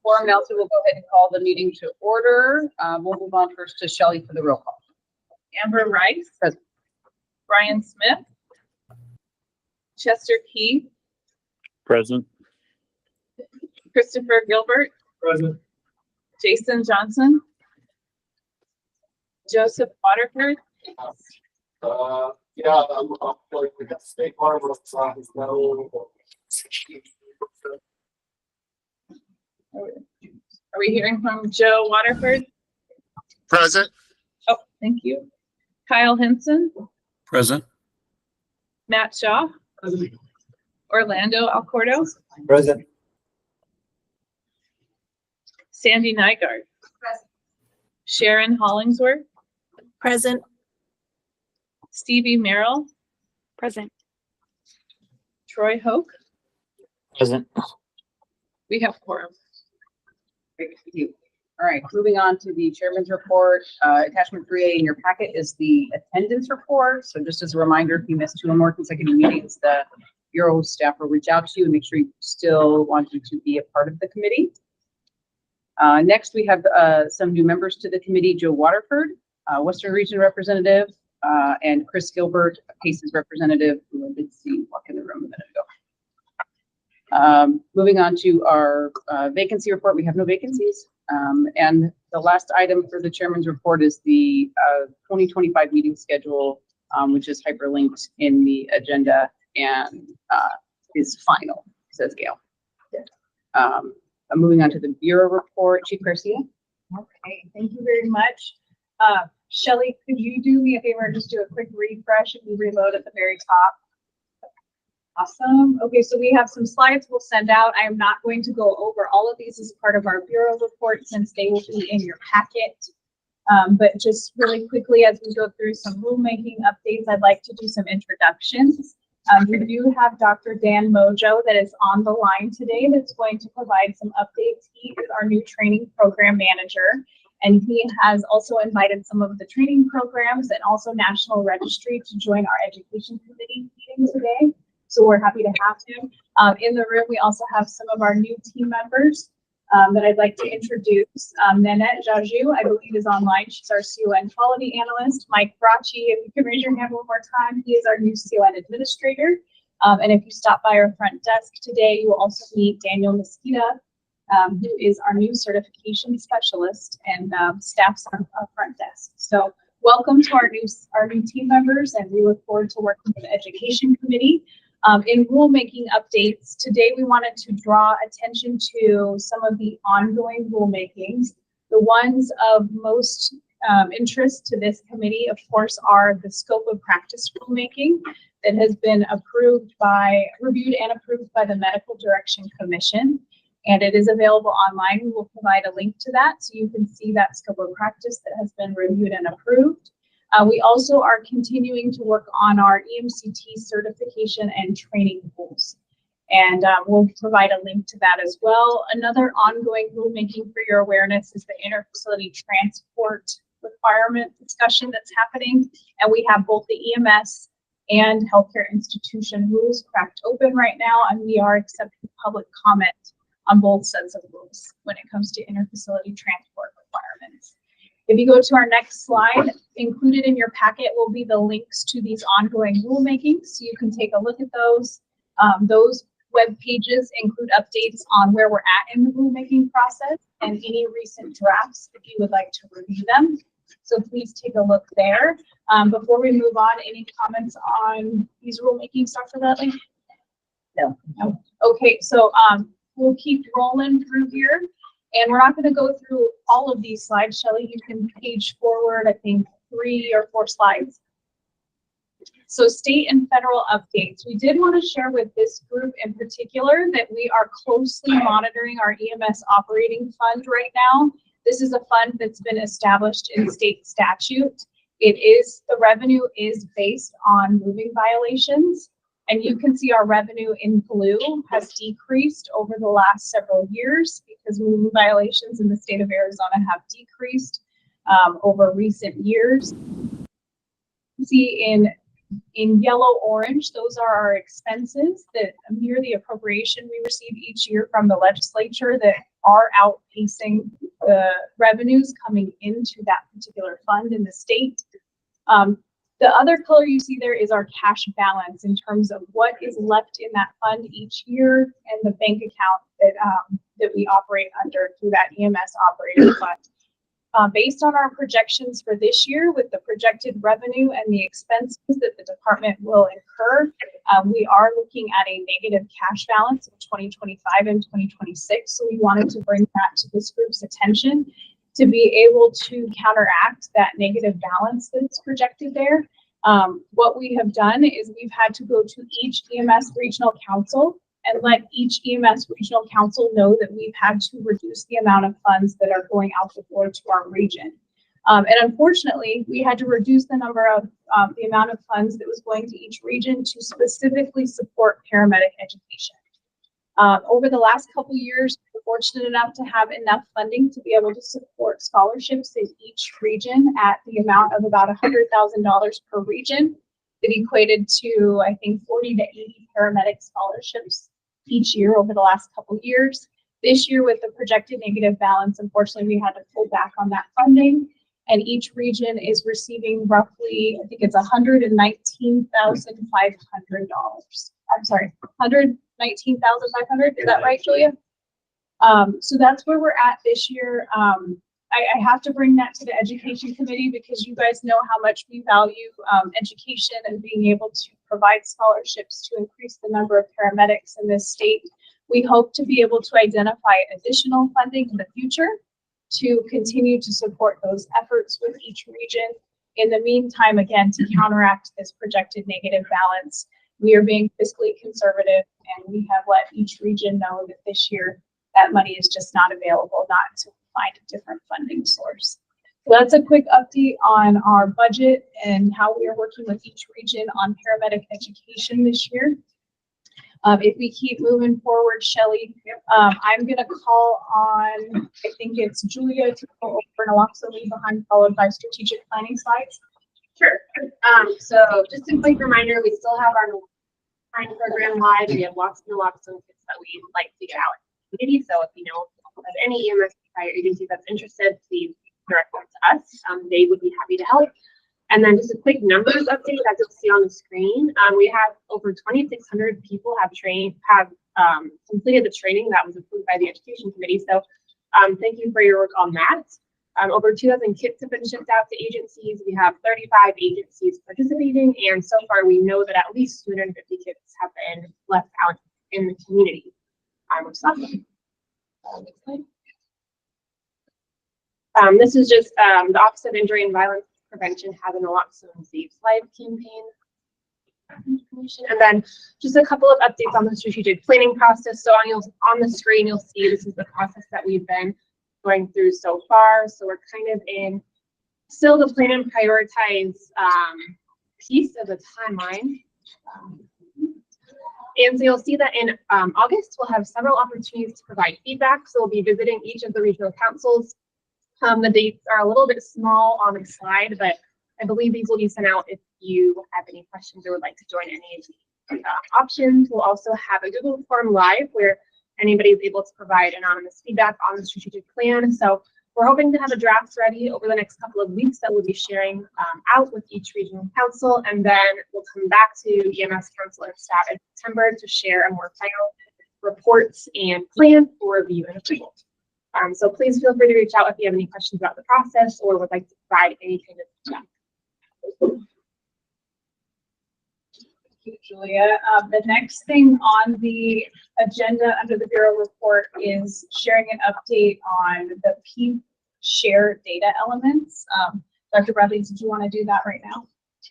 quorum now, so we'll go ahead and call the meeting to order. We'll move on first to Shelley for the roll call. Amber Rice. Present. Brian Smith. Chester Key. Present. Christopher Gilbert. Present. Jason Johnson. Joseph Waterford. Yeah, like we got state farm no. Are we hearing from Joe Waterford? Present. Oh, thank you. Kyle Henson. Present. Matt Shaw. Present. Orlando Alcordo. Present. Sandy Nygaard. Present. Sharon Hollingsworth. Present. Stevie Merrill. Present. Troy Hoke. Present. We have quorum. Great, thank you. All right, moving on to the chairman's report. Attachment 3A in your packet is the attendance report. So just as a reminder, if you missed 2 or more consecutive meetings, the Bureau staff will reach out to you and make sure you still want you to be a part of the committee. Next, we have some new members to the committee: Joe Waterford, Western Region representative, and Chris Gilbert, PACES representative, who I did see walk in the room a minute ago. Moving on to our vacancy report, we have no vacancies. And the last item for the chairman's report is the 2025 meeting schedule, which is hyperlinked in the agenda and is final, says Gail. Moving on to the Bureau report, Chief Garcia. Okay, thank you very much. Shelley, could you do me a favor and just do a quick refresh if we reload at the very top? Awesome. Okay, so we have some slides we'll send out. I am not going to go over all of these as part of our Bureau report since they will be in your packet. But just really quickly, as we go through some rulemaking updates, I'd like to do some introductions. We do have Dr. Dan Mojo that is on the line today that's going to provide some updates. He is our new training program manager, and he has also invited some of the training programs and also National Registry to join our education committee meeting today. So we're happy to have him. In the room, we also have some of our new team members that I'd like to introduce. Nanette Jaju, I believe, is online. She's our CON quality analyst. Mike Bracci, if you can raise your hand one more time, he is our new CON administrator. And if you stop by our front desk today, you will also meet Daniel Mosquita, who is our new certification specialist and staffs on our front desk. So welcome to our new team members, and we look forward to working with the education committee. In rulemaking updates, today we wanted to draw attention to some of the ongoing rulemakings. The ones of most interest to this committee, of course, are the scope of practice rulemaking that has been reviewed and approved by the Medical Direction Commission, and it is available online. We will provide a link to that so you can see that scope of practice that has been reviewed and approved. We also are continuing to work on our EMCT certification and training goals, and we'll provide a link to that as well. Another ongoing rulemaking for your awareness is the interfacility transport requirement discussion that's happening, and we have both the EMS and healthcare institution rules cracked open right now, and we are accepting public comment on both sets of rules when it comes to interfacility transport requirements. If you go to our next slide, included in your packet will be the links to these ongoing rulemakings, so you can take a look at those. Those web pages include updates on where we're at in the rulemaking process and any recent drafts if you would like to review them. So please take a look there. Before we move on, any comments on these rulemakings, Dr. Ledley? No. Okay, so we'll keep rolling through here. And we're not going to go through all of these slides. Shelley, you can page forward, I think, 3 or 4 slides. So state and federal updates. We did want to share with this group in particular that we are closely monitoring our EMS operating fund right now. This is a fund that's been established in state statute. The revenue is based on moving violations. And you can see our revenue in blue has decreased over the last several years because moving violations in the state of Arizona have decreased over recent years. You see in yellow orange, those are our expenses that mirror the appropriation we receive each year from the legislature that are outpacing the revenues coming into that particular fund in the state. The other color you see there is our cash balance in terms of what is left in that fund each year and the bank account that we operate under through that EMS operating fund. Based on our projections for this year with the projected revenue and the expenses that the department will incur, we are looking at a negative cash balance in 2025 and 2026. So we wanted to bring that to this group's attention to be able to counteract that negative balance that's projected there. What we have done is we've had to go to each EMS regional council and let each EMS regional council know that we've had to reduce the amount of funds that are going out the door to our region. And unfortunately, we had to reduce the number of the amount of funds that was going to each region to specifically support paramedic education. Over the last couple years, we're fortunate enough to have enough funding to be able to support scholarships in each region at the amount of about $100,000 per region. It equated to, I think, 40 to 80 paramedic scholarships each year over the last couple years. This year, with the projected negative balance, unfortunately, we had to pull back on that funding. And each region is receiving roughly, I think it's $119,500. I'm sorry, $119,500. Is that right, Julia? So that's where we're at this year. I have to bring that to the education committee because you guys know how much we value education and being able to provide scholarships to increase the number of paramedics in this state. We hope to be able to identify additional funding in the future to continue to support those efforts with each region. In the meantime, again, to counteract this projected negative balance, we are being fiscally conservative and we have let each region know that this year that money is just not available, not to find a different funding source. So that's a quick update on our budget and how we are working with each region on paramedic education this year. If we keep moving forward, Shelley, I'm going to call on, I think it's Julia to go over naloxone leave behind, followed by strategic planning slides. Sure. So just a quick reminder, we still have our current program live. We have lots of naloxone kits that we'd like to get out in the community. So if you know of any EMS agency that's interested, please direct them to us. They would be happy to help. And then just a quick numbers update, as you'll see on the screen. We have over 2,600 people have completed the training that was approved by the Education Committee. So thank you for your work on that. Over 2,000 kits have been shipped out to agencies. We have 35 agencies participating, and so far we know that at least 250 kits have been left out in the community, which is awesome. This is just the Office of Injury and Violence Prevention has an naloxone Saves Life campaign information. And then just a couple of updates on the strategic planning process. So on the screen, you'll see this is the process that we've been going through so far. So we're kind of in still the plan and prioritize piece of the timeline. And so you'll see that in August, we'll have several opportunities to provide feedback. So we'll be visiting each of the regional councils. The dates are a little bit small on the slide, but I believe these will be sent out if you have any questions or would like to join any of the options. We'll also have a Google form live where anybody is able to provide anonymous feedback on the strategic plan. So we're hoping to have a draft ready over the next couple of weeks that we'll be sharing out with each regional council, and then we'll come back to EMS Council and staff in September to share a more final reports and plan for review and approval. So please feel free to reach out if you have any questions about the process or would like to provide any kind of feedback. Thank you, Julia. The next thing on the agenda under the Bureau report is sharing an update on the PEEP share data elements. Dr. Bradley, did you want to do that right now?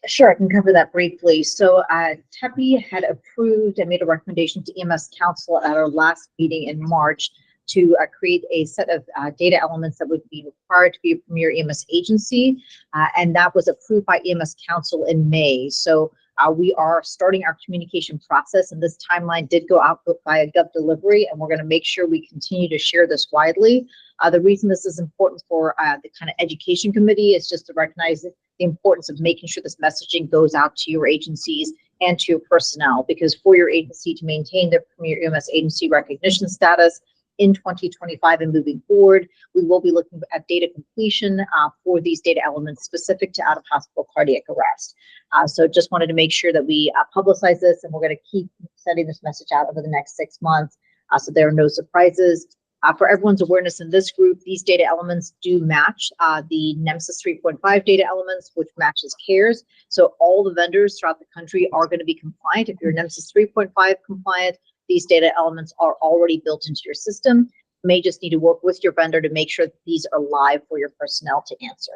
Sure, I can cover that briefly. So TEPI had approved and made a recommendation to EMS Council at our last meeting in March to create a set of data elements that would be required to be a premier EMS agency, and that was approved by EMS Council in May. So we are starting our communication process, and this timeline did go out via Gov Delivery, and we're going to make sure we continue to share this widely. The reason this is important for the kind of education committee is just to recognize the importance of making sure this messaging goes out to your agencies and to your personnel, because for your agency to maintain their premier EMS agency recognition status, in 2025 and moving forward. We will be looking at data completion for these data elements specific to out-of-hospital cardiac arrest. So just wanted to make sure that we publicize this, and we're going to keep sending this message out over the next 6 months so there are no surprises. For everyone's awareness in this group, these data elements do match the NEMSIS 3.5 data elements, which matches CARES. So all the vendors throughout the country are going to be compliant. If you're NEMSIS 3.5 compliant, these data elements are already built into your system. You may just need to work with your vendor to make sure that these are live for your personnel to answer.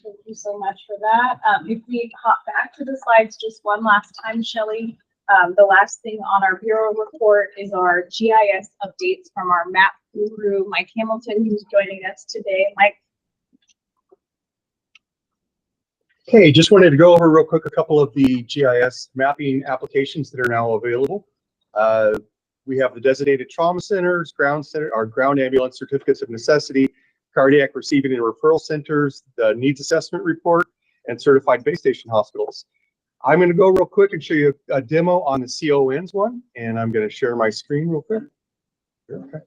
Thank you so much for that. If we hop back to the slides just one last time, Shelley, the last thing on our bureau report is our GIS updates from our map guru, Mike Hamilton, who's joining us today. Mike. Okay, just wanted to go over real quick a couple of the GIS mapping applications that are now available. We have the designated trauma centers, our ground ambulance certificates of necessity, cardiac receiving and referral centers, the needs assessment report, and certified base station hospitals. I'm going to go real quick and show you a demo on the CONs one, and I'm going to share my screen real quick. Okay.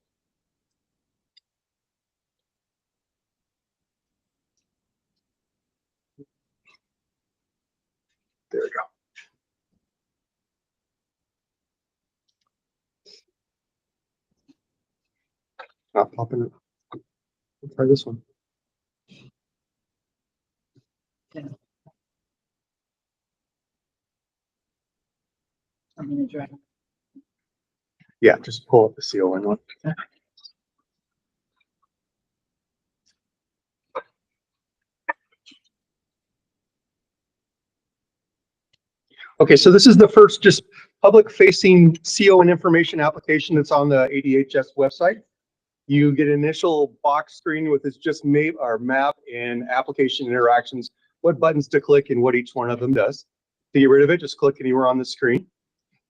There we go. Not popping it. Let's try this one. I'm gonna join. Yeah, just pull up the CON one. Okay, so this is the first just public-facing CON information application that's on the ADHS website. You get an initial box screen with its just map and application interactions, what buttons to click and what each one of them does. To get rid of it, just click anywhere on the screen.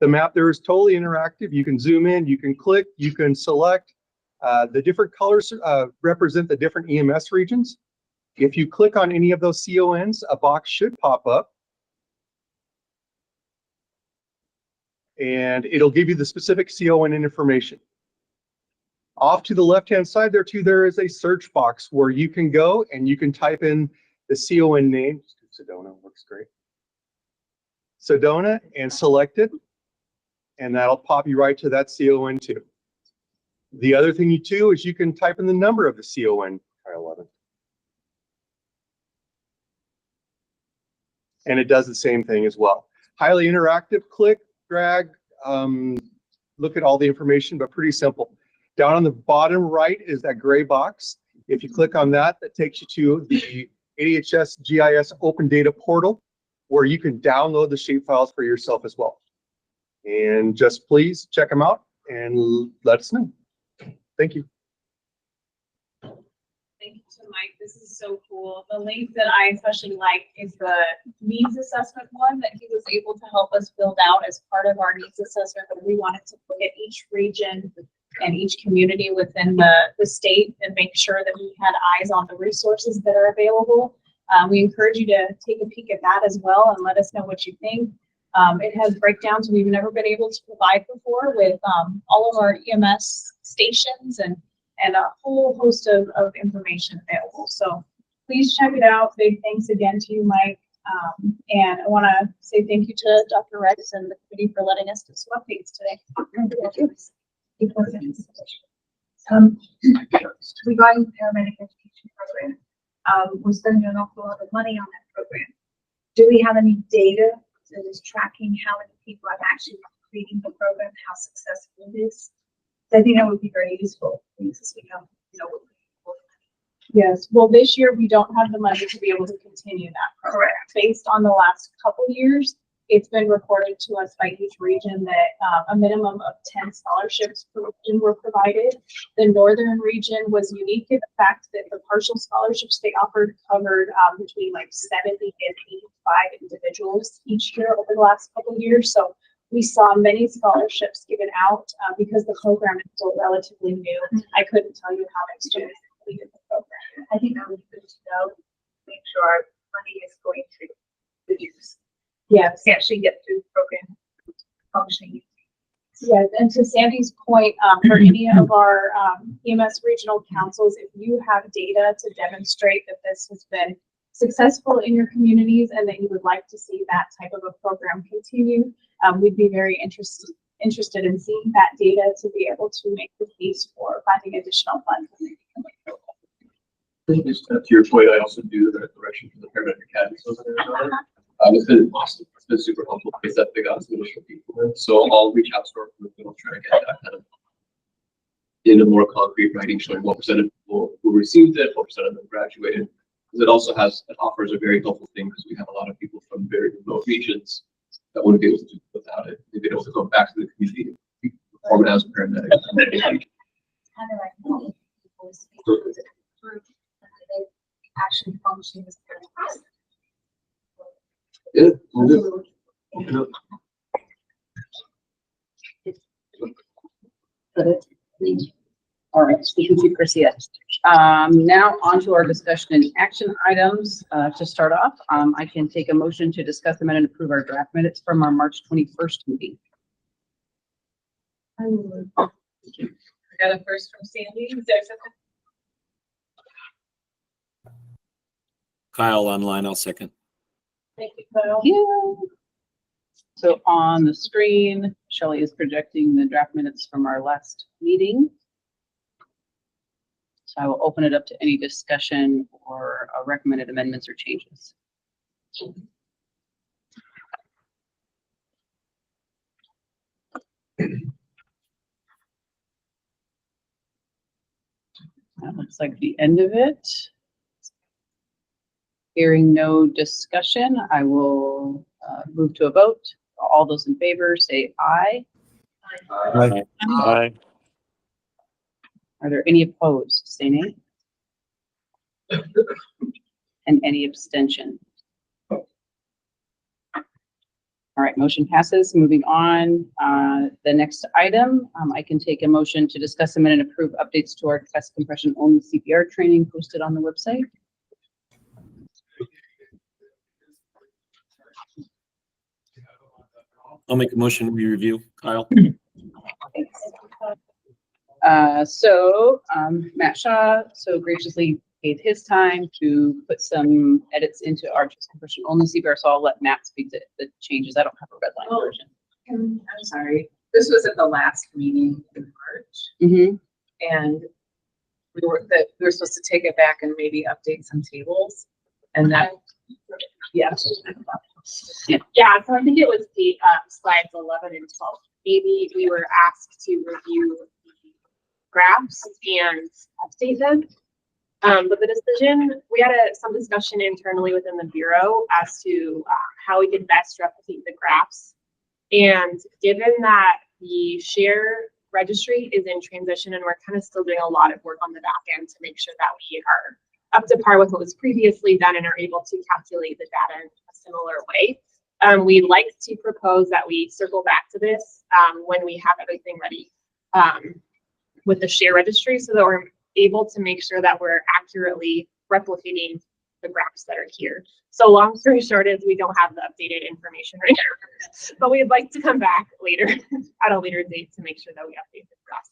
The map there is totally interactive. You can zoom in, you can click, you can select. The different colors represent the different EMS regions. If you click on any of those CONs, a box should pop up. And it'll give you the specific CON information. Off to the left-hand side there is a search box where you can go and you can type in the CON name. Sedona works great. Sedona, and select it. And that'll pop you right to that CON too. The other thing you do is you can type in the number of the CON, try 11. And it does the same thing as well. Highly interactive, click, drag, look at all the information, but pretty simple. Down on the bottom right is that gray box. If you click on that, that takes you to the ADHS GIS Open Data Portal, where you can download the shapefiles for yourself as well. And just please check them out and let us know. Thank you. Thank you to Mike. This is so cool. The link that I especially like is the needs assessment one that he was able to help us build out as part of our needs assessment. But we wanted to look at each region and each community within the state and make sure that we had eyes on the resources that are available. We encourage you to take a peek at that as well and let us know what you think. It has breakdowns we've never been able to provide before with all of our EMS stations and a whole host of information available. So please check it out. Big thanks again to you, Mike. And I want to say thank you to Dr. Rex and the committee for letting us do some updates today. Regarding the paramedic education program, we're spending an awful lot of money on that program. Do we have any data that is tracking how many people are actually completing the program, how successful it is? I think that would be very useful because we have, what people. Yes, well, this year we don't have the money to be able to continue that program. Correct. Based on the last couple years, it's been reported to us by each region that a minimum of 10 scholarships per region were provided. The northern region was unique in the fact that the partial scholarships they offered covered between like 70 and 85 individuals each year over the last couple of years. So we saw many scholarships given out because the program is still relatively new. I couldn't tell you how many students completed the program. I think that would be good to know, make sure our money is going to the use. Yes. Actually get through the program. functioning. Yeah, and to Sandy's point, for any of our EMS regional councils, if you have data to demonstrate that this has been successful in your communities and that you would like to see that type of a program continue, we'd be very interested in seeing that data to be able to make the case for finding additional funds. Just to your point, I also do the direction for the paramedic academy. It's been awesome. It's been super helpful because that they got some additional people. So I'll reach out to our group and I'll try to get that kind of in a more concrete writing showing what percent of people who received it, what percent of them graduated. Because it offers a very helpful thing because we have a lot of people from very remote regions that wouldn't be able to do it without it. They'd be able to go back to the community, perform as a paramedic. Kind of like helping people speak to the group and they actually function as paramedics. Yeah, we'll do. Yeah. All right, speaking to Garcia. Now on to our discussion and action items. To start off, I can take a motion to discuss, amend, and approve our draft minutes from our March 21st meeting. I got a first from Sandy. Is there a second? Kyle online, I'll second. Thank you, Kyle. Yeah. So on the screen, Shelley is projecting the draft minutes from our last meeting. So I will open it up to any discussion or recommended amendments or changes. That looks like the end of it. Hearing no discussion, I will move to a vote. All those in favor say aye. Aye. Aye. Are there any opposed? Say nay. And any abstention? All right, motion passes. Moving on, the next item, I can take a motion to discuss, amend, and approve updates to our chest compression only CPR training posted on the website. I'll make a motion, we review. Kyle. Matt Shaw so graciously gave his time to put some edits into our chest compression only CPR, so I'll let Matt speak to the changes. I don't have a red line version. I'm sorry. This was at the last meeting in March, Mm-hmm. and we were supposed to take it back and maybe update some tables, and that, yeah. Yeah, so I think it was the slides 11 and 12. Maybe we were asked to review the graphs and update them. But the decision, we had some discussion internally within the Bureau as to how we could best replicate the graphs. And given that the share registry is in transition and we're kind of still doing a lot of work on the back end to make sure that we are up to par with what was previously done and are able to calculate the data in a similar way. We'd like to propose that we circle back to this when we have everything ready with the share registry so that we're able to make sure that we're accurately replicating the graphs that are here. So long story short is we don't have the updated information right now, but we'd like to come back later at a later date to make sure that we update the graphs.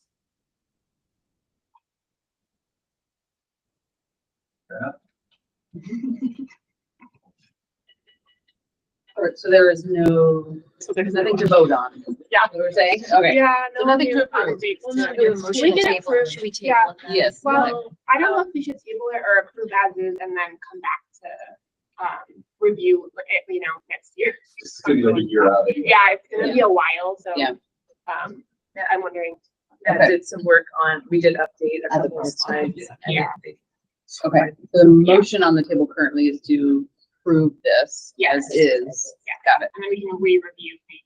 All right, so there's nothing to vote on. Yeah. What we're saying? Okay. Yeah, So nothing to approve. We can approve. Should we table Yeah. it then? Yes. Well, I don't know if we should table it or approve as is and then come back to review it, next year. It's gonna be like a year out. Yeah, it's gonna be a while, so. Yeah. I'm wondering. That did some work on, we did update a Other couple of parts. slides. and Yeah. Okay, the motion on the table currently is to approve this Yes. as is. Yeah. Got it. And then we can re-review maybe.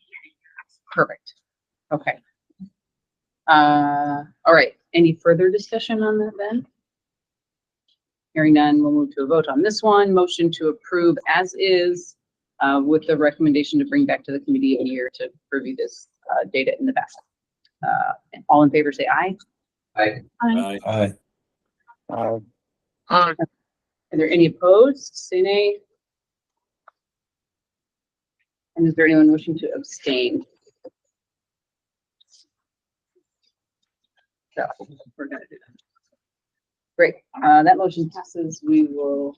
Perfect. Okay. All right, any further discussion on that then? Hearing none, we'll move to a vote on this one. Motion to approve as is with the recommendation to bring back to the committee in a year to review this data in the back. All in favor, say aye. Aye. Aye. Are there any opposed? Say nay. And is there anyone wishing to abstain? So we're gonna do that. Great, that motion passes. We will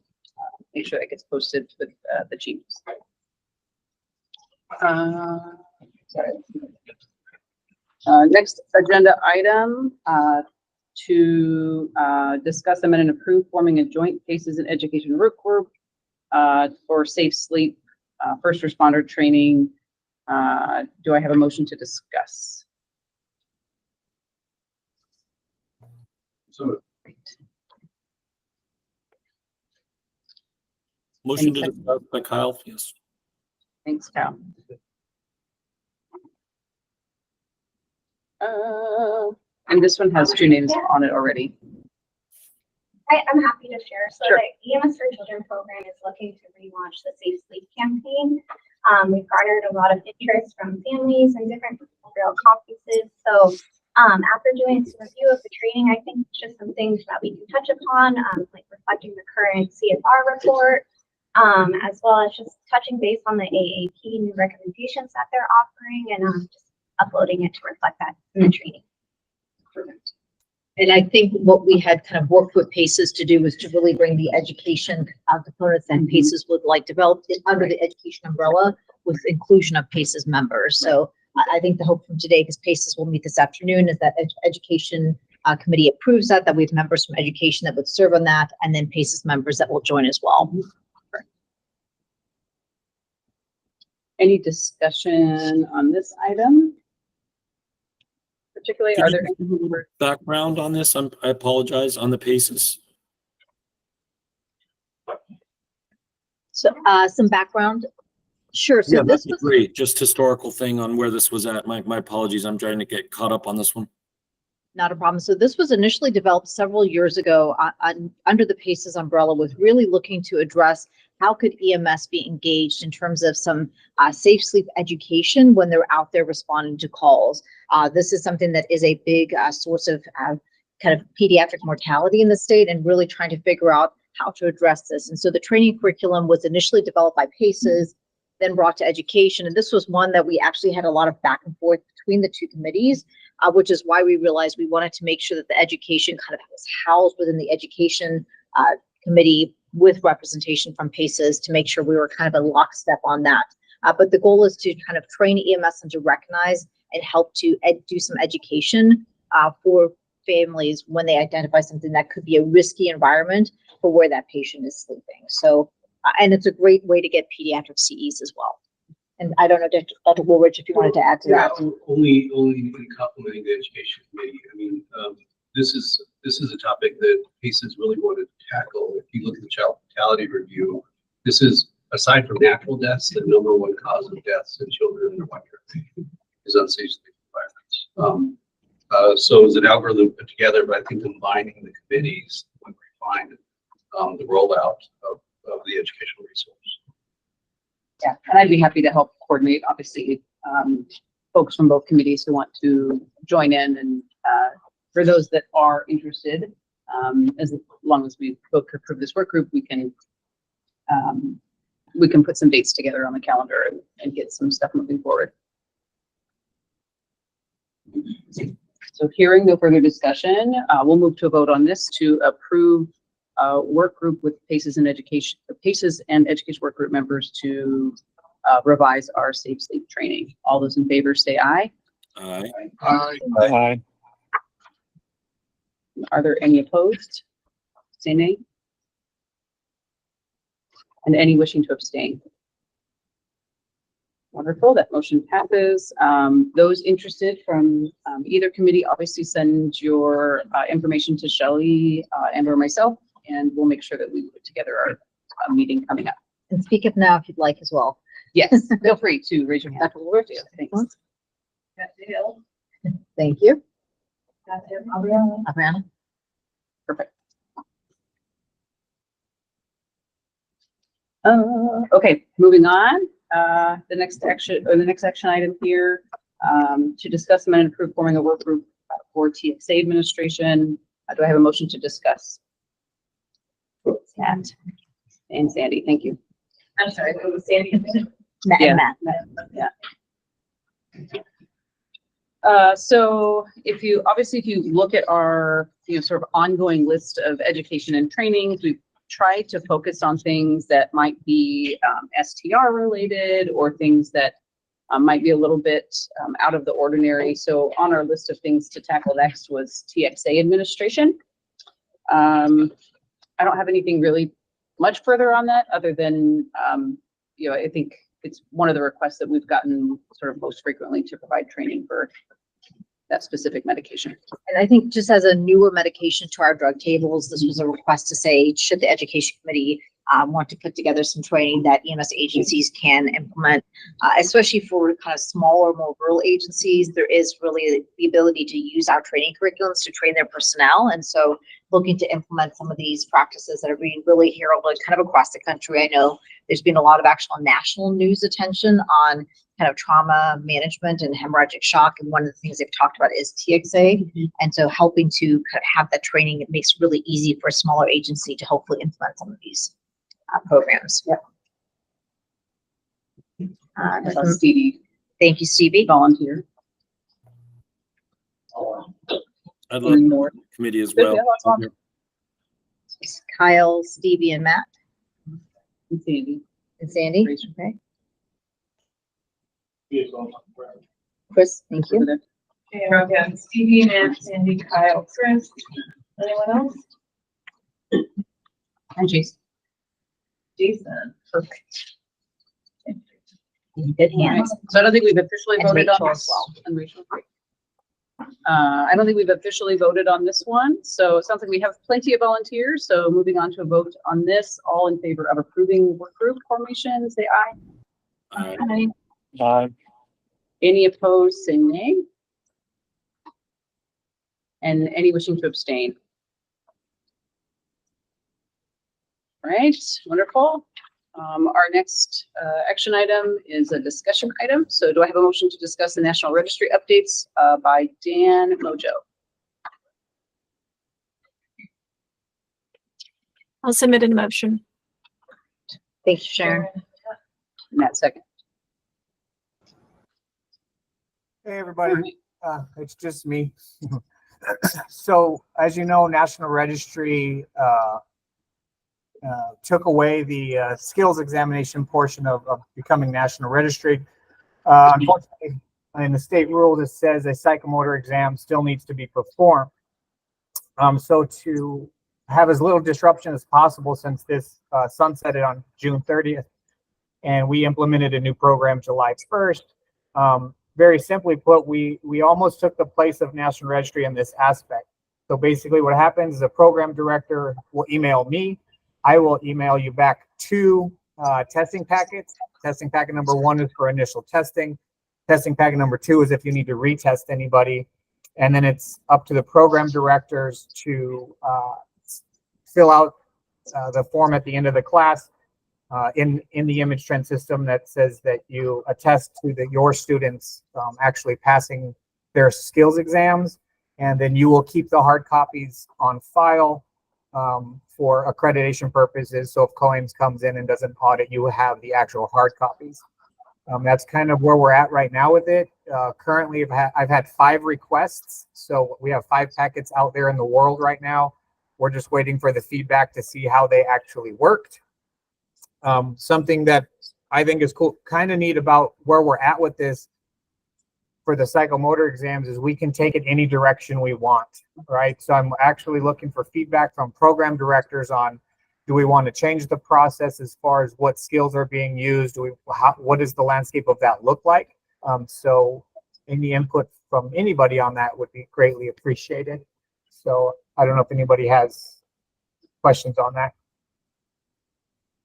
make sure that gets posted with the chiefs. Sorry. Next agenda item, to discuss amend and approve forming a joint cases and education work group for safe sleep, first responder training. Do I have a motion to discuss? So Motion to discuss by Kyle, yes. Thanks, Cal. And this one has two names on it already. I'm happy to share. So Sure. the EMS for Children program is looking to relaunch the Safe Sleep campaign. We've garnered a lot of interest from families and different real conferences. So after doing some review of the training, I think it's just some things that we can touch upon, like reflecting the current CSR report, as well as just touching base on the AAP new recommendations that they're offering and just uploading it to reflect that in the training. And I think what we had kind of worked with PACES to do was to really bring the education components that PACES would like developed under the education umbrella with inclusion of PACES members. So I think the hope from today, because PACES will meet this afternoon, is that education committee approves that we have members from education that would serve on that, and then PACES members that will join as well. Any discussion on this item? Particularly, are there any Background on this? I apologize, on the PACES. So some background. Sure. So Yeah, this that'd be was great. Just historical thing on where this was at. My apologies. I'm trying to get caught up on this one. not a problem. So this was initially developed several years ago under the PACES umbrella, with really looking to address how could EMS be engaged in terms of some safe sleep education when they're out there responding to calls. This is something that is a big source of kind of pediatric mortality in the state, and really trying to figure out how to address this. And so the training curriculum was initially developed by PACES, then brought to education. And this was one that we actually had a lot of back and forth between the two committees, which is why we realized we wanted to make sure that the education kind of was housed within the education committee with representation from PACES, to make sure we were kind of a lockstep on that. But the goal is to kind of train EMS and to recognize and help to do some education for families when they identify something that could be a risky environment for where that patient is sleeping. So, and it's a great way to get pediatric CEs as well. And I don't know, Dr. Woolridge, if you wanted to add to that. Only in complementing the education committee. I mean, this is a topic that PACES really wanted to tackle. If you look at the child mortality review, this is, aside from natural deaths, the number one cause of deaths in children under 1 year is unsafe sleep environments. So as an algorithm put together, but I think combining the committees would refine the rollout of the educational resource. Yeah, and I'd be happy to help coordinate, obviously, folks from both committees who want to join in, and for those that are interested, as long as we both approve this work group, we can put some dates together on the calendar and get some stuff moving forward. So hearing no further discussion, we'll move to a vote on this to approve work group with PACES and education, PACES and education work group members to revise our safe sleep training. All those in favor say aye. Aye. Aye. Aye. Are there any opposed? Say nay. And any wishing to abstain? Wonderful, that motion passes. Those interested from either committee, obviously send your information to Shelley and or myself, and we'll make sure that we put together our meeting coming up. And speak up now if you'd like as well. Yes, feel free to raise your hand. Dr. Woolridge? Thanks. Thank you. Adriana. Perfect. Okay, moving on. The next action item here, to discuss and approve forming a work group for TXA administration. Do I have a motion to discuss? Matt and Sandy, thank you. I'm sorry, it was Sandy. Matt. Yeah. Matt. Yeah. So if you look at our, sort of ongoing list of education and trainings, we've tried to focus on things that might be STR related or things that might be a little bit out of the ordinary. So on our list of things to tackle next was TXA administration. I don't have anything really much further on that other than, I think it's one of the requests that we've gotten sort of most frequently to provide training for that specific medication. And I think just as a newer medication to our drug tables, this was a request to say, should the education committee want to put together some training that EMS agencies can implement, especially for kind of smaller, more rural agencies, there is really the ability to use our training curriculums to train their personnel. And so looking to implement some of these practices that are being really heralded kind of across the country. I know there's been a lot of actual national news attention on kind of trauma management and hemorrhagic shock. And one of the things they've talked about is TXA. And so helping to kind of have that training, it makes it really easy for a smaller agency to hopefully implement some of these programs. Stevie. Thank you, Stevie. Volunteer. I'd love more committee as well. Kyle, Stevie, and Matt. And Sandy. And Sandy. Okay. Chris, thank you. Okay, I wrote down Stevie, Matt, Sandy, Kyle, Chris. Anyone else? And Jason. Jason, perfect. Good hands. So I don't think we've officially And voted on Rachel this. as well. And Rachel. I don't think we've officially voted on this one. So it sounds like we have plenty of volunteers. So moving on to a vote on this, all in favor of approving work group formation, say aye. Aye. Any opposed, say nay. And any wishing to abstain? Right, wonderful. Our next action item is a discussion item. So do I have a motion to discuss the National Registry updates by Dan Mojo? I'll submit a motion. Thanks, Sharon. And that second. Hey, everybody. It's just me. So as you know, National Registry took away the skills examination portion of becoming National Registry. Unfortunately, in the state rule, that says a psychomotor exam still needs to be performed. So to have as little disruption as possible, since this sunsetted on June 30th, and we implemented a new program July 1st, very simply put, we almost took the place of National Registry in this aspect. So basically what happens is a program director will email me. I will email you back two testing packets. Testing packet number 1 is for initial testing. Testing packet number 2 is if you need to retest anybody. And then it's up to the program directors to fill out the form at the end of the class in the image trend system that says that you attest to your students actually passing their skills exams. And then you will keep the hard copies on file for accreditation purposes. So if claims comes in and does an audit, you will have the actual hard copies. That's kind of where we're at right now with it. Currently, I've had 5 requests. So we have 5 packets out there in the world right now. We're just waiting for the feedback to see how they actually worked. Something that I think is cool, kind of neat about where we're at with this for the psychomotor exams is we can take it any direction we want, right? So I'm actually looking for feedback from program directors on, do we want to change the process as far as what skills are being used? What does the landscape of that look like? So any input from anybody on that would be greatly appreciated. So I don't know if anybody has questions on that.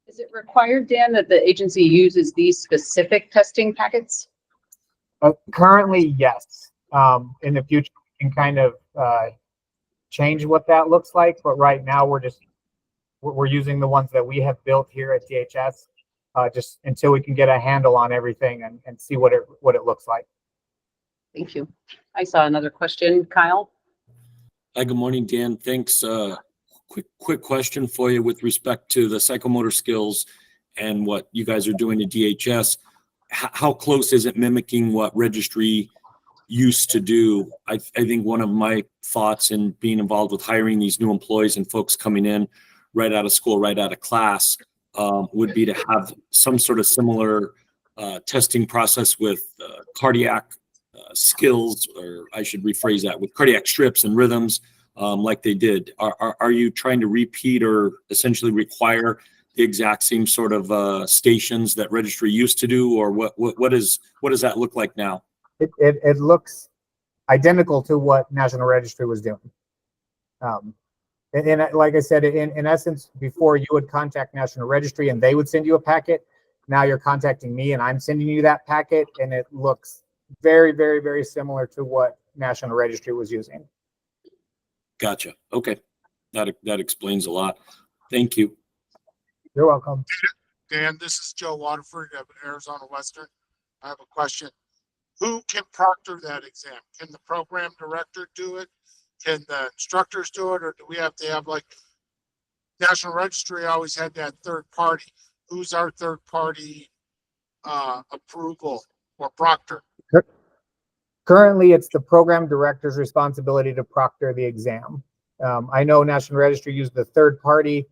Is it required, Dan, that the agency uses these specific testing packets? Currently, yes. In the future, we can kind of change what that looks like, but right now we're using the ones that we have built here at DHS, just until we can get a handle on everything and see what it looks like. Thank you. I saw another question, Kyle. Hi, good morning, Dan. Thanks. Quick question for you with respect to the psychomotor skills and what you guys are doing at DHS. How close is it mimicking what registry used to do. I think one of my thoughts in being involved with hiring these new employees and folks coming in right out of school, right out of class, would be to have some sort of similar testing process with cardiac skills, or I should rephrase that, with cardiac strips and rhythms, like they did. Are you trying to repeat or essentially require the exact same sort of stations that registry used to do, or what does that look like now? It looks identical to what National Registry was doing. And like I said, in essence, before you would contact National Registry and they would send you a packet. Now you're contacting me and I'm sending you that packet, and it looks very, very, very similar to what National Registry was using. Gotcha. Okay. That explains a lot. Thank you. You're welcome. Dan, this is Joe Waterford of Arizona Western. I have a question. Who can proctor that exam? Can the program director do it? Can the instructors do it? Or do we have to have, like, National Registry always had that third party? Who's our third party approval or proctor? Currently, it's the program director's responsibility to proctor the exam. I know National Registry used the third party.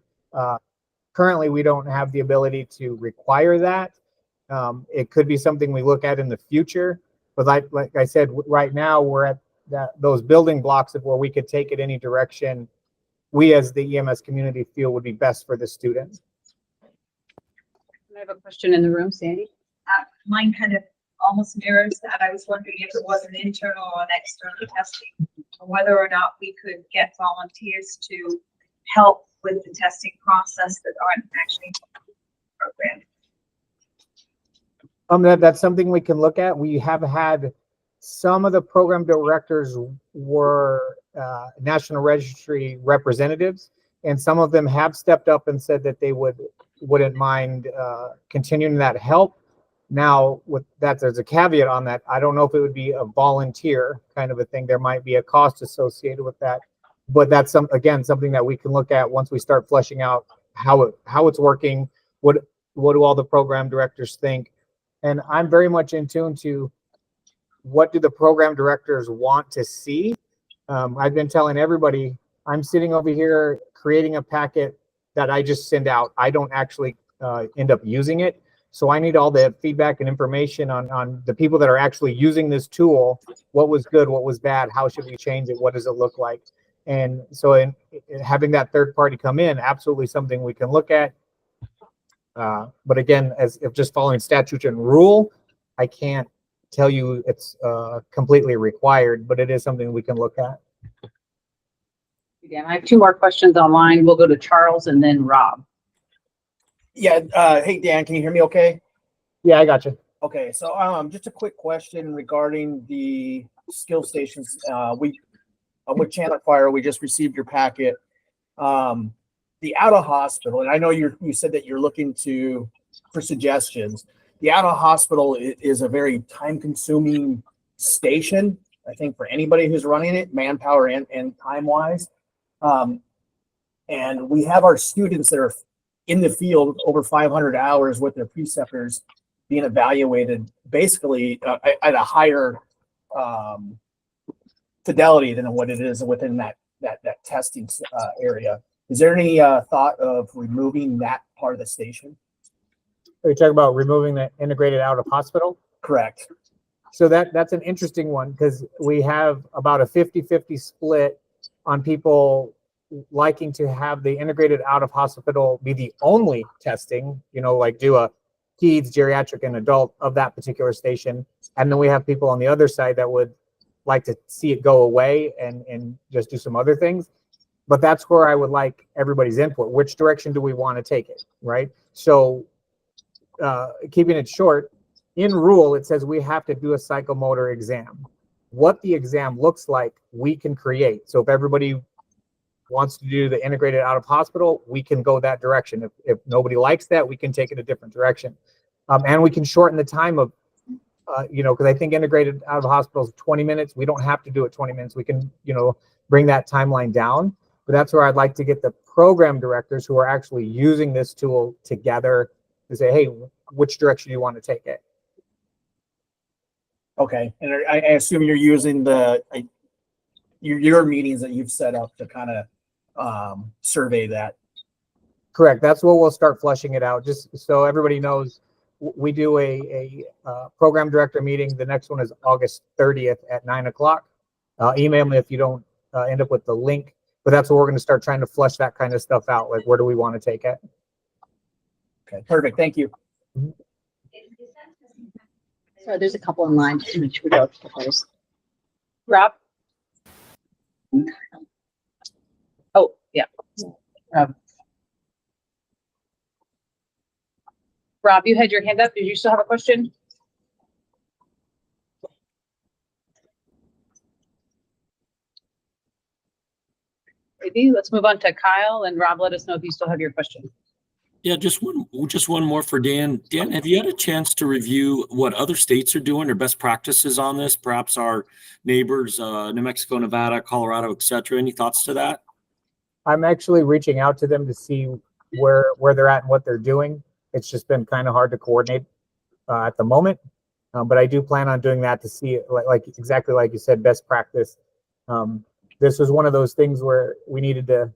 Currently, we don't have the ability to require that. It could be something we look at in the future, but like I said, right now we're at those building blocks of where we could take it any direction we as the EMS community feel would be best for the student. I have a question in the room, Sandy. Mine kind of almost mirrors that. I was wondering if it was an internal or an external testing, or whether or not we could get volunteers to help with the testing process that aren't actually programmed. That's something we can look at. We have had some of the program directors were National Registry representatives, and some of them have stepped up and said that they wouldn't mind continuing that help. Now, with that, there's a caveat on that. I don't know if it would be a volunteer kind of a thing. There might be a cost associated with that, but that's something that we can look at once we start fleshing out how it's working. What do all the program directors think? And I'm very much in tune to what do the program directors want to see. I've been telling everybody, I'm sitting over here creating a packet that I just send out. I don't actually end up using it. So I need all the feedback and information on the people that are actually using this tool. What was good, what was bad, how should we change it, what does it look like? And so in having that third party come in, absolutely something we can look at. But again, if just following statute and rule, I can't tell you it's completely required, but it is something we can look at. Again, I have two more questions online. We'll go to Charles and then Rob. Yeah, hey Dan, can you hear me okay? Yeah, I got you. Okay, so just a quick question regarding the skill stations. With Chandler Fire, we just received your packet. The out of hospital, and I know you said that you're looking for suggestions. The out of hospital is a very time consuming station, I think, for anybody who's running it, manpower and time wise. And we have our students that are in the field over 500 hours with their preceptors being evaluated basically at a higher fidelity than what it is within that testing area. Is there any thought of removing that part of the station? Are you talking about removing the integrated out of hospital? Correct. So that's an interesting one, because we have about a 50-50 split on people liking to have the integrated out of hospital be the only testing, like do a peds, geriatric, and adult of that particular station. And then we have people on the other side that would like to see it go away and just do some other things. But that's where I would like everybody's input. Which direction do we want to take it, right? So keeping it short, in rule, it says we have to do a psychomotor exam. What the exam looks like, we can create. So if everybody wants to do the integrated out of hospital, we can go that direction. If nobody likes that, we can take it a different direction. And we can shorten the time of, because I think integrated out of hospital is 20 minutes. We don't have to do it 20 minutes. We can, bring that timeline down. But that's where I'd like to get the program directors who are actually using this tool together to say, hey, which direction do you want to take it? Okay, and I assume you're using your meetings that you've set up to kind of survey that. Correct. That's what we'll start flushing it out, just so everybody knows. We do a program director meeting. The next one is August 30th at 9:00. Email me if you don't end up with the link, but that's what we're going to start trying to flush that kind of stuff out. Like, where do we want to take it? Okay, perfect. Thank you. So there's a couple in line. Just make sure we go to those. Rob? Oh, yeah. Rob, you had your hand up. Did you still have a question? Maybe let's move on to Kyle, and Rob, let us know if you still have your question. Yeah, just one more for Dan. Dan, have you had a chance to review what other states are doing or best practices on this? Perhaps our neighbors, New Mexico, Nevada, Colorado, et cetera. Any thoughts to that? I'm actually reaching out to them to see where they're at and what they're doing. It's just been kind of hard to coordinate at the moment, but I do plan on doing that to see, like exactly like you said, best practice. This was one of those things where we needed to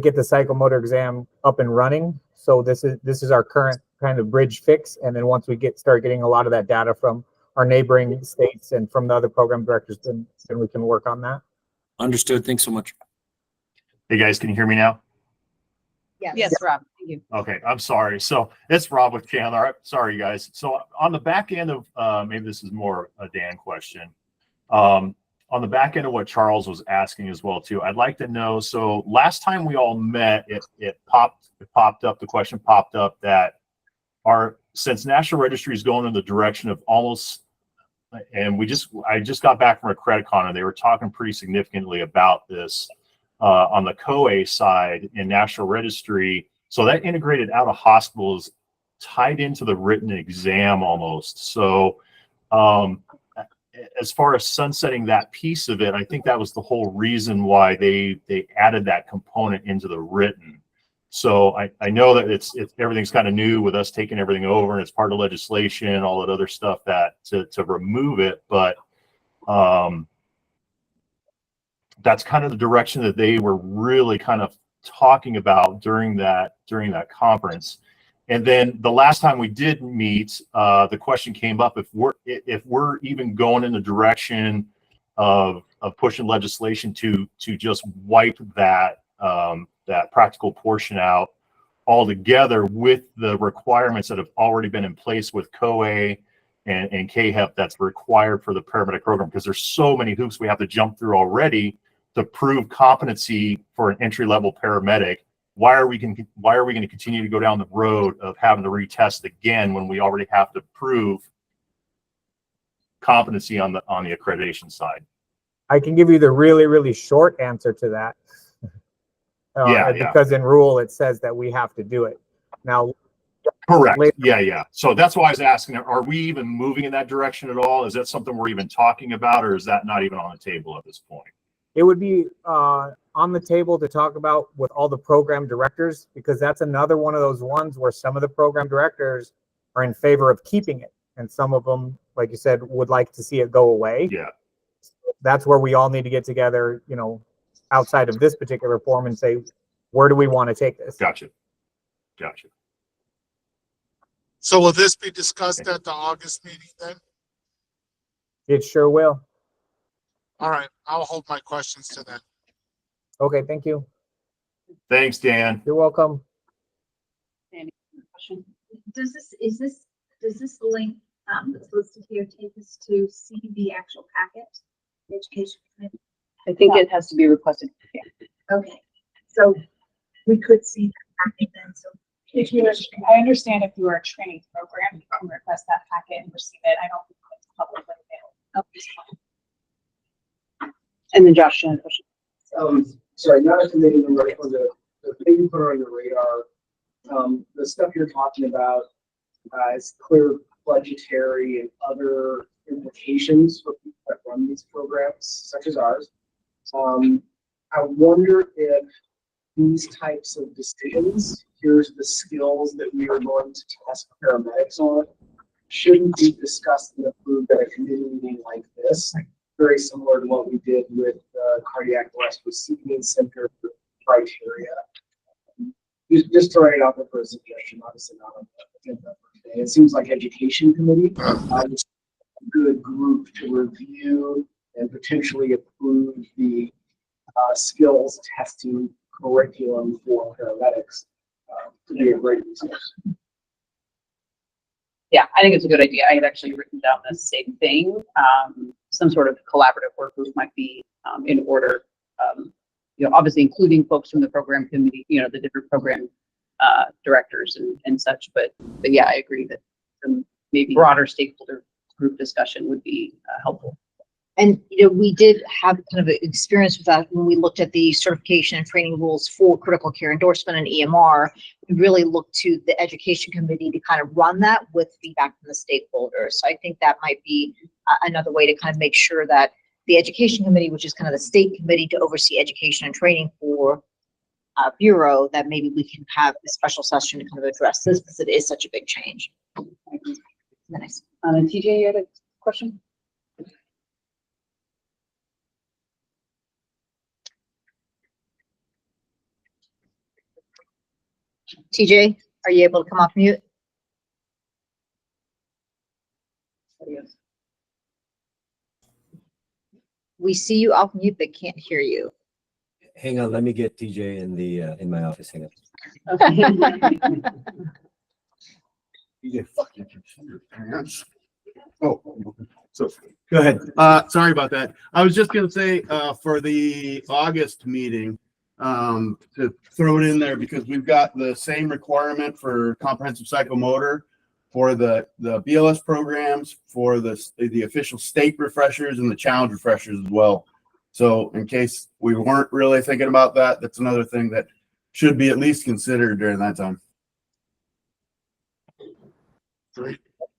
get the psychomotor exam up and running. So this is our current kind of bridge fix, and then once we start getting a lot of that data from our neighboring states and from the other program directors, then we can work on that. Understood. Thanks so much. Hey guys, can you hear me now? Yes, Rob. Thank you. Okay, I'm sorry. So it's Rob with Chandler. Sorry, guys. So on the back end of maybe this is more a Dan question. On the back end of what Charles was asking as well too, I'd like to know. So last time we all met, it popped up. The question popped up that since National Registry is going in the direction of almost, and I just got back from a credit con and they were talking pretty significantly about this. On the COA side in National Registry, so that integrated out of hospital is tied into the written exam almost. So as far as sunsetting that piece of it, I think that was the whole reason why they added that component into the written. So I know that it's everything's kind of new with us taking everything over and it's part of legislation, all that other stuff that to remove it, but that's kind of the direction that they were really kind of talking about during that conference. And then the last time we did meet, the question came up if we're even going in the direction of pushing legislation to just wipe that practical portion out altogether with the requirements that have already been in place with COA and KHEP that's required for the paramedic program, because there's so many hoops we have to jump through already to prove competency for an entry-level paramedic. Why are we going to continue to go down the road of having to retest again when we already have to prove competency on the accreditation side? I can give you the really, really short answer to that. Because in rule it says that we have to do it. Now, correct. Yeah. So that's why I was asking, are we even moving in that direction at all? Is that something we're even talking about, or is that not even on the table at this point? It would be on the table to talk about with all the program directors, because that's another one of those ones where some of the program directors are in favor of keeping it. And some of them, like you said, would like to see it go away. Yeah. That's where we all need to get together, outside of this particular form and say, where do we want to take this? Gotcha. So will this be discussed at the August meeting then? It sure will. All right, I'll hold my questions to then. Okay, thank you. Thanks, Dan. You're welcome. Does this link that's listed here take us to see the actual packet? The education committee? I think it has to be requested. Yeah. Okay, so we could see that packet then. So If you are, I understand if you are a training program, you can request that packet and receive it. I don't think it's publicly available. okay. And then Josh, you had a question. Sorry, not a committee member, for the thing you put on your radar, the stuff you're talking about is clear budgetary and other implications for people that run these programs, such as ours. I wonder if these types of decisions, here's the skills that we are going to test paramedics on, shouldn't be discussed and approved at a committee meeting like this. Very similar to what we did with cardiac arrest receiving center criteria. Just to write it out there for a suggestion, obviously not on the agenda for today. It seems like education committee is a good group to review and potentially approve the skills testing curriculum for paramedics. To be a great resource. Yeah, I think it's a good idea. I had actually written down the same thing. Some sort of collaborative work group might be in order. Obviously including folks from the program committee, the different program directors and such. But yeah, I agree that some maybe broader stakeholder group discussion would be helpful. And, we did have kind of an experience with that when we looked at the certification and training rules for critical care endorsement and EMR. We really looked to the education committee to kind of run that with feedback from the stakeholders. So I think that might be another way to kind of make sure that the education committee, which is kind of the state committee to oversee education and training for Bureau, that maybe we can have a special session to kind of address this because it is such a big change. Nice. TJ, you had a question? TJ, are you able to come off mute? Yes. We see you off mute, but can't hear you. Hang on, let me get TJ in my office. Hang on. TJ, fucking computer pants. Oh, so go ahead. Sorry about that. I was just gonna say for the August meeting, to throw it in there because we've got the same requirement for comprehensive psychomotor for the BLS programs, for the official state refreshers and the challenge refreshers as well. So in case we weren't really thinking about that, that's another thing that should be at least considered during that time.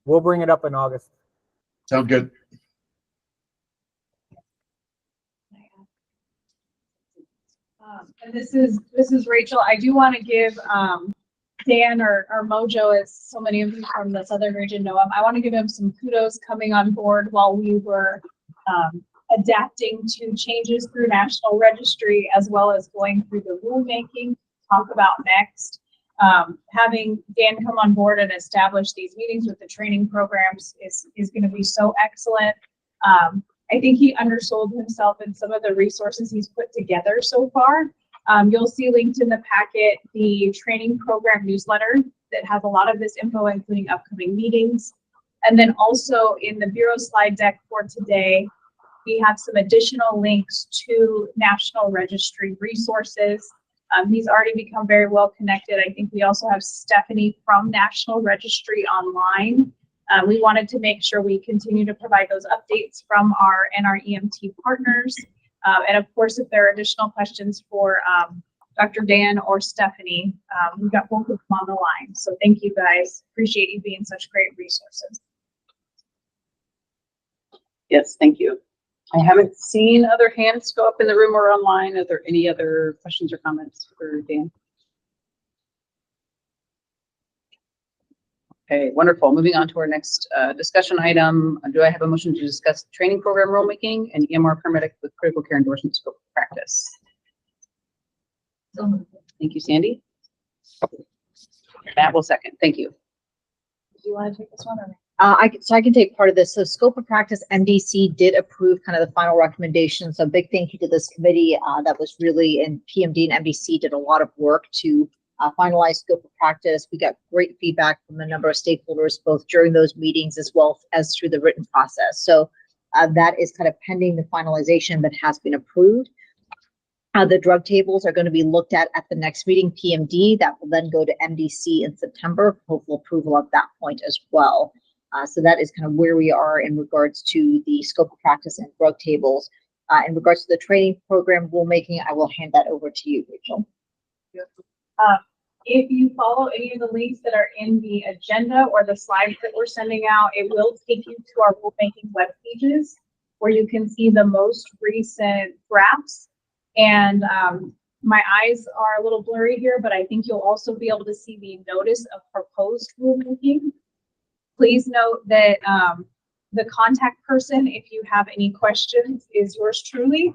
We'll bring it up in August. Sounds good. And this is Rachel. I do want to give Dan or Mojo, as so many of you from the Southern region know him, I want to give him some kudos coming on board while we were adapting to changes through National Registry, as well as going through the rulemaking to talk about next. Having Dan come on board and establish these meetings with the training programs is going to be so excellent. I think he undersold himself in some of the resources he's put together so far. You'll see linked in the packet the training program newsletter that has a lot of this info, including upcoming meetings. And then also in the Bureau slide deck for today, we have some additional links to National Registry resources. He's already become very well connected. I think we also have Stephanie from National Registry online. We wanted to make sure we continue to provide those updates from our NREMT partners. And of course, if there are additional questions for Dr. Dan or Stephanie, we've got both of them on the line. So thank you guys. Appreciate you being such great resources. Yes, thank you. I haven't seen other hands go up in the room or online. Are there any other questions or comments for Dan? Okay, wonderful. Moving on to our next discussion item. Do I have a motion to discuss training program rulemaking and EMR paramedic with critical care endorsement scope of practice? Thank you, Sandy. Matt will second. Thank you. Do you want to take this one or? I can take part of this. So scope of practice, MDC did approve kind of the final recommendations. So big thank you to this committee that was really, and PMD and MDC did a lot of work to finalize scope of practice. We got great feedback from a number of stakeholders, both during those meetings as well as through the written process. So that is kind of pending the finalization, but has been approved. The drug tables are going to be looked at the next meeting, PMD. That will then go to MDC in September, hopeful approval at that point as well. So that is kind of where we are in regards to the scope of practice and drug tables. In regards to the training program rulemaking, I will hand that over to you, Rachel. If you follow any of the links that are in the agenda or the slides that we're sending out, it will take you to our rulemaking web pages where you can see the most recent drafts. And my eyes are a little blurry here, but I think you'll also be able to see the notice of proposed rulemaking. Please note that the contact person, if you have any questions, is yours truly.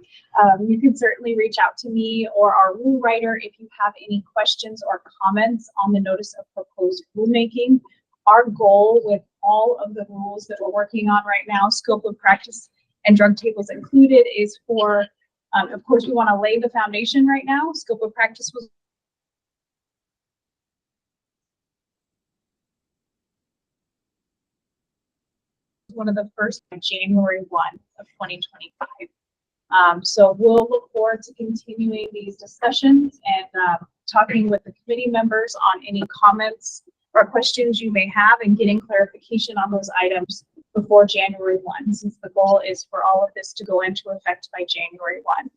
You can certainly reach out to me or our rule writer if you have any questions or comments on the notice of proposed rulemaking. Our goal with all of the rules that we're working on right now, scope of practice and drug tables included, is for, of course, we want to lay the foundation right now. Scope of practice was one of the first on January 1 of 2025. So we'll look forward to continuing these discussions and talking with the committee members on any comments or questions you may have and getting clarification on those items before January 1, since the goal is for all of this to go into effect by January 1.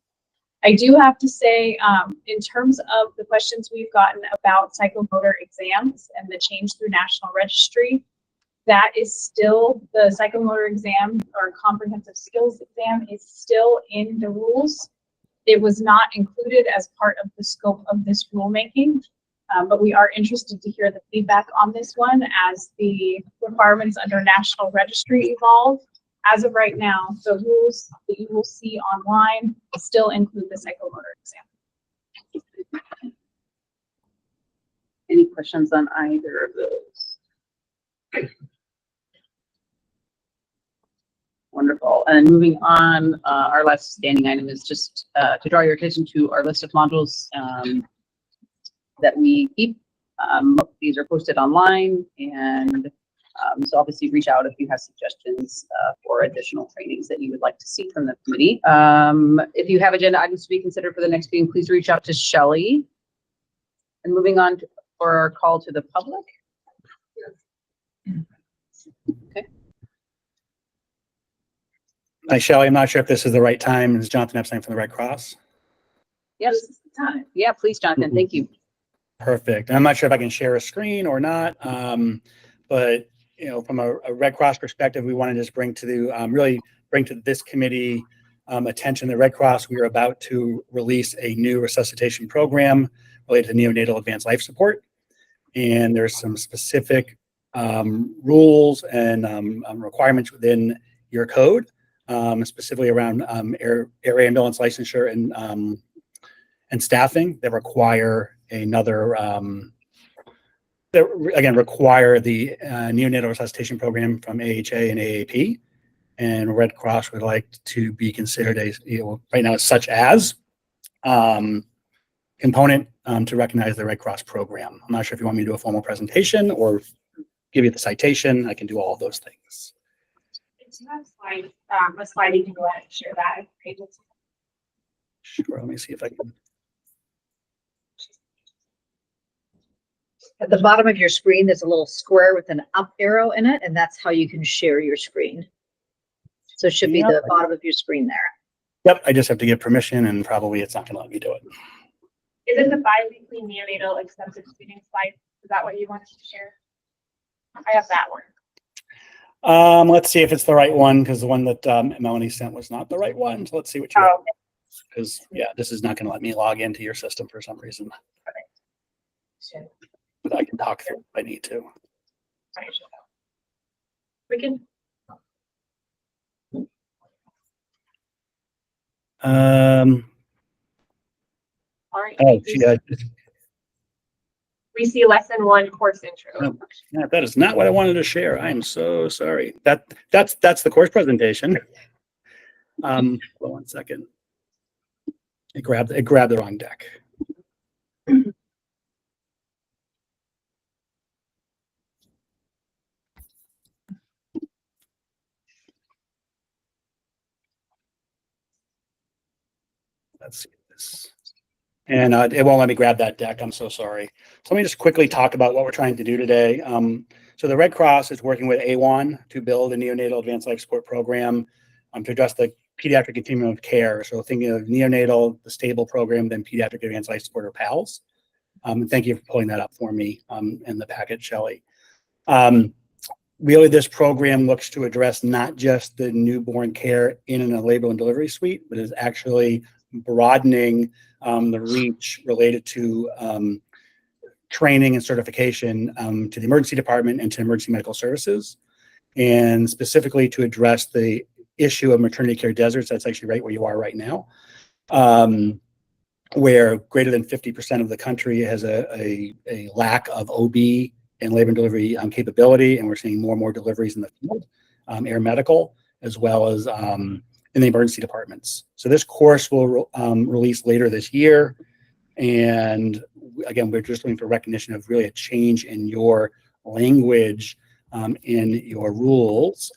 I do have to say, in terms of the questions we've gotten about psychomotor exams and the change through National Registry, that is still the psychomotor exam or comprehensive skills exam is still in the rules. It was not included as part of the scope of this rulemaking, but we are interested to hear the feedback on this one as the requirements under National Registry evolve. As of right now, the rules that you will see online still include the psychomotor exam. Any questions on either of those? Wonderful. And moving on, our last standing item is just to draw your attention to our list of modules that we keep. These are posted online, and so obviously reach out if you have suggestions for additional trainings that you would like to see from the committee. If you have agenda items to be considered for the next meeting, please reach out to Shelley. And moving on for our call to the public. Okay. Hi, Shelley. I'm not sure if this is the right time. This is Jonathan Epstein from the Red Cross. Yes. Yeah, please, Jonathan. Thank you. Perfect. And I'm not sure if I can share a screen or not, but you know, from a Red Cross perspective, we want to just bring to the really bring to this committee attention. The Red Cross, we are about to release a new resuscitation program related to neonatal advanced life support, and there's some specific rules and requirements within your code, specifically around air ambulance licensure and staffing that require another that again require the neonatal resuscitation program from AHA and AAP, and Red Cross would like to be considered a, you know, right now it's such as component to recognize the Red Cross program. I'm not sure if you want me to do a formal presentation or give you the citation. I can do all of those things. If you have slides, a slide, you can go ahead and share that if you're able to. Sure, let me see if I can. At the bottom of your screen, there's a little square with an up arrow in it, and that's how you can share your screen. So it should be the bottom of your screen there. Yep, I just have to give permission, and probably it's not going to let me do it. Is it the bi-weekly neonatal extensive screening slide? Is that what you wanted to share? I have that one. Let's see if it's the right one, because the one that Melanie sent was not the right one. So let's see what you have. Because yeah, this is not going to let me log into your system for some reason. Sure. But I can talk through if I need to. We can. All right. Oh, yeah. We see lesson 1 course intro. Oh, yeah, that is not what I wanted to share. I am so sorry. That's the course presentation. Hold on 1 second. It grabbed the wrong deck. Let's see this. And it won't let me grab that deck. I'm so sorry. So let me just quickly talk about what we're trying to do today. So the Red Cross is working with AWAN to build a neonatal advanced life support program to address the pediatric continuum of care. So thinking of neonatal, the stable program, then pediatric advanced life support, or PALS. And thank you for pulling that up for me in the packet, Shelley. Really, this program looks to address not just the newborn care in a labor and delivery suite, but is actually broadening the reach related to training and certification to the emergency department and to emergency medical services, and specifically to address the issue of maternity care deserts. That's actually right where you are right now, where greater than 50% of the country has a lack of OB and labor and delivery capability, and we're seeing more and more deliveries in the field, air medical, as well as in the emergency departments. So this course will release later this year, and again, we're just looking for recognition of really a change in your language in your rules,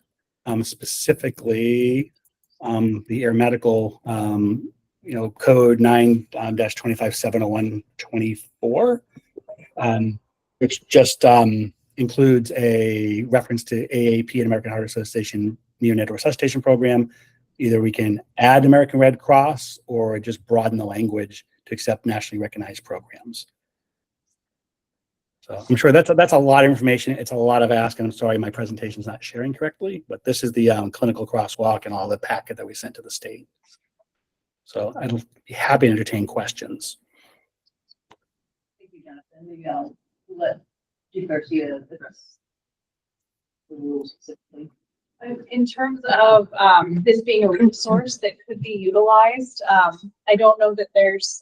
specifically the air medical code 9-2570124, which just includes a reference to AAP and American Heart Association neonatal resuscitation program. Either we can add American Red Cross or just broaden the language to accept nationally recognized programs. So I'm sure that's a lot of information. It's a lot of ask, and I'm sorry my presentation is not sharing correctly, but this is the clinical crosswalk and all the packet that we sent to the state. So I'd be happy to entertain questions. Thank you, Jonathan. Maybe I'll let Chief Garcia address the rules specifically. In terms of this being a resource that could be utilized, I don't know that there's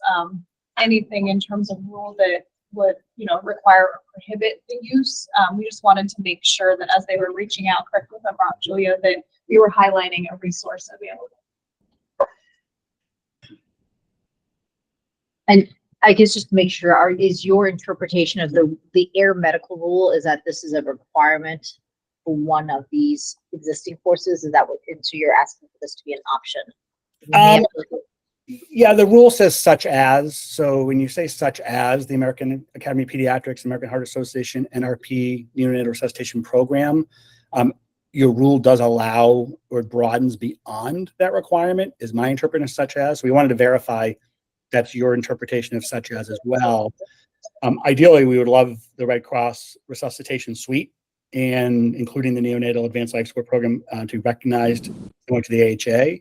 anything in terms of rule that would, require or prohibit the use. We just wanted to make sure that as they were reaching out, correct me if I'm wrong, Julia, that we were highlighting a resource available. And I guess just to make sure, is your interpretation of the air medical rule is that this is a requirement for one of these existing courses? Is that what, and so you're asking for this to be an option? Yeah, the rule says such as. So when you say such as, the American Academy of Pediatrics, American Heart Association, NRP, neonatal resuscitation program, your rule does allow or broadens beyond that requirement, is my interpretation of such as. So we wanted to verify that's your interpretation of such as well. Ideally, we would love the Red Cross resuscitation suite, and including the neonatal advanced life support program to be recognized going to the AHA.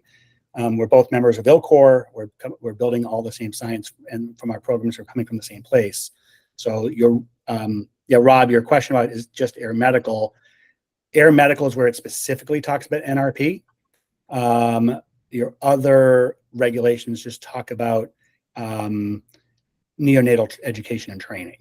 We're both members of ILCOR. We're building all the same science, and from our programs are coming from the same place. So Rob, your question about is just air medical. Air medical is where it specifically talks about NRP. Your other regulations just talk about neonatal education and training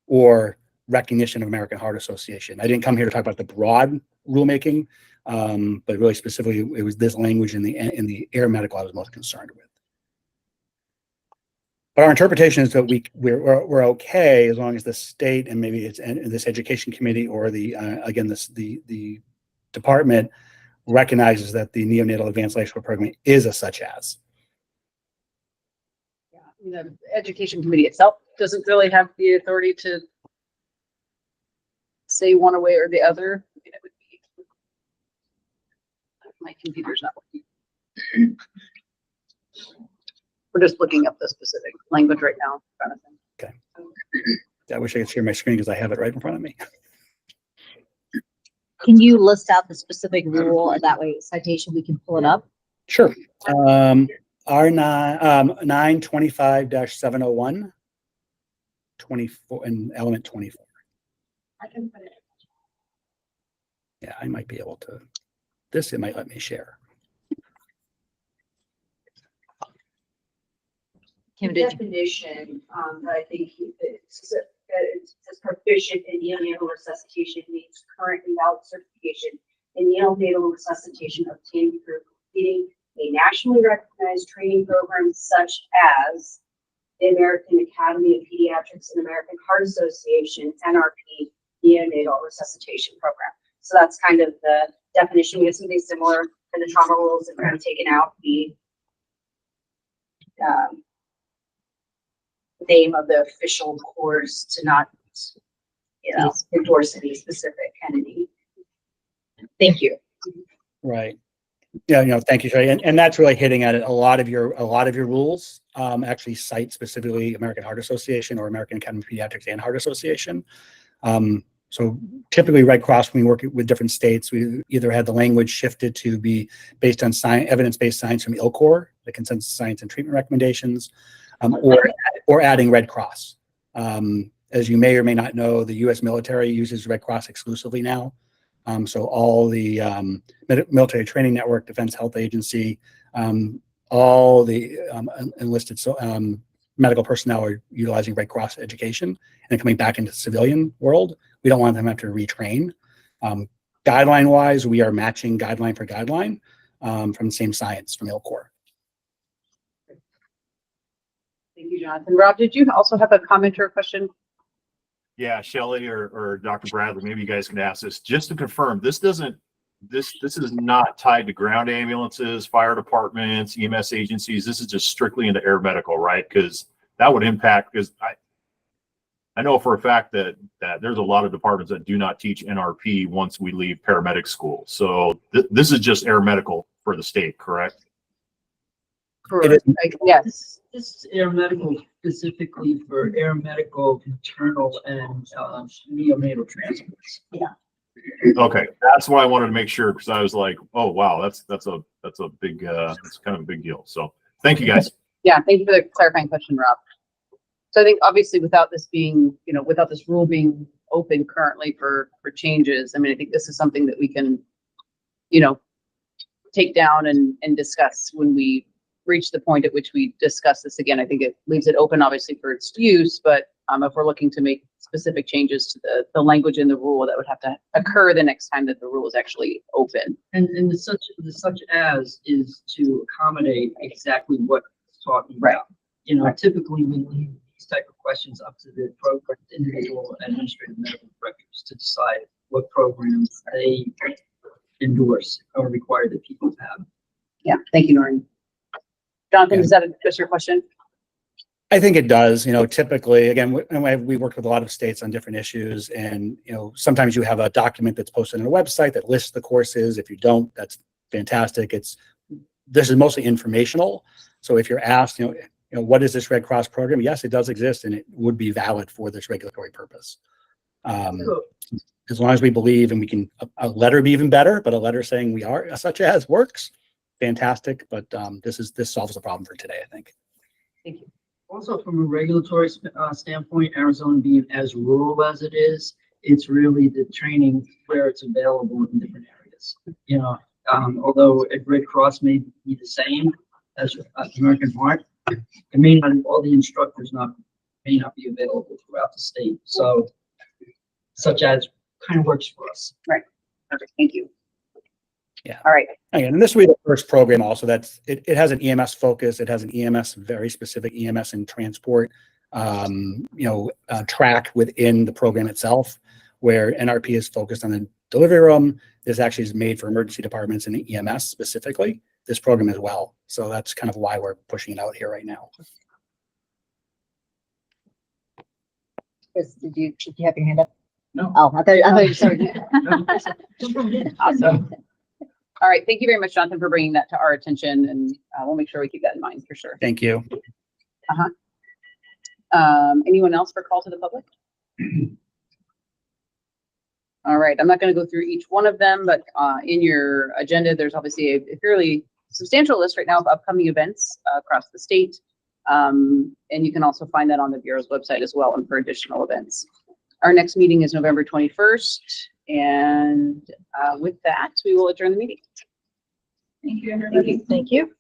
or recognition of American Heart Association. I didn't come here to talk about the broad rulemaking, but really specifically, it was this language in the air medical I was most concerned with. But our interpretation is that we're okay as long as the state and maybe it's this education committee or the department recognizes that the neonatal advanced life support program is a such as. Yeah, the education committee itself doesn't really have the authority to say one way or the other. It would be, my computer's not working. We're just looking up the specific language right now. Kind of thing. Okay. I wish I could share my screen because I have it right in front of me. Can you list out the specific rule, and that way citation we can pull it up? Sure. R925-701, 24 and element 24. I can put it. Yeah, I might be able to. This it might let me share. Kim, The definition that I think it says proficient in neonatal resuscitation means current and valid certification in neonatal resuscitation obtained through completing a nationally recognized training program such as the American Academy of Pediatrics and American Heart Association NRP neonatal resuscitation program. So that's kind of the definition. We have something similar in the trauma rules and kind of taken out the name of the official course to not, endorse any specific entity. Thank you. Right. Yeah, thank you, Sherry. And that's really hitting at it. A lot of your rules actually cite specifically American Heart Association or American Academy of Pediatrics and Heart Association. So typically Red Cross, when we work with different states, we either had the language shifted to be based on evidence-based science from ILCOR, the Consensus Science and Treatment Recommendations, or adding Red Cross. As you may or may not know, the U.S. military uses Red Cross exclusively now. So all the Military Training Network, Defense Health Agency, all the enlisted medical personnel are utilizing Red Cross education and coming back into the civilian world. We don't want them to have to retrain. Guideline wise, we are matching guideline for guideline from the same science from ILCOR. Thank you, Jonathan. Rob, did you also have a comment or a question? Yeah, Shelley or Dr. Bradley, maybe you guys can ask this. Just to confirm, this is not tied to ground ambulances, fire departments, EMS agencies. This is just strictly into air medical, right? Because that would impact, because I know for a fact that there's a lot of departments that do not teach NRP once we leave paramedic school. So this is just air medical for the state, correct? Correct. Yes. This is air medical specifically for air medical, maternal, and neonatal transports. Yeah. Okay, that's what I wanted to make sure, because I was like, oh wow, that's a big it's kind of a big deal. So thank you guys. Yeah, thank you for the clarifying question, Rob. So I think obviously without this being, without this rule being open currently for changes, I mean, I think this is something that we can, take down and discuss when we reach the point at which we discuss this again. I think it leaves it open, obviously, for its use, but if we're looking to make specific changes to the language in the rule, that would have to occur the next time that the rule is actually open. And the such as is to accommodate exactly what it's talking about. Typically we leave these type of questions up to the program individual administrative medical directors to decide what programs they endorse or require that people have. Yeah, thank you, Noreen. Jonathan, does that address your question? I think it does. Typically, again, we work with a lot of states on different issues, and sometimes you have a document that's posted on a website that lists the courses. If you don't, that's fantastic. This is mostly informational. So if you're asked, what is this Red Cross program? Yes, it does exist, and it would be valid for this regulatory purpose. As long as we believe, and we can, a letter be even better, but a letter saying we are such as works, fantastic. But this solves the problem for today, I think. Thank you. Also, from a regulatory standpoint, Arizona being as rural as it is, it's really the training where it's available in different areas. Although a Red Cross may be the same as American Heart, it may not, all the instructors may not be available throughout the state. So, such as kind of works for us. Right. Perfect. Thank you. Yeah. All right. Again, and this will be the first program also that's, it has an EMS focus. It has an EMS, very specific EMS and transport, track within the program itself, where NRP is focused on the delivery room. This actually is made for emergency departments and the EMS specifically, this program as well. So that's kind of why we're pushing it out here right now. Chris, did you have your hand up? No. Oh, I thought you started. Awesome. All right. Thank you very much, Jonathan, for bringing that to our attention, and we'll make sure we keep that in mind for sure. Thank you. Anyone else for call to the public? All right. I'm not going to go through each one of them, but in your agenda, there's obviously a fairly substantial list right now of upcoming events across the state. And you can also find that on the Bureau's website as well and for additional events. Our next meeting is November 21st. And with that, we will adjourn the meeting. Thank you, everybody. Thank you.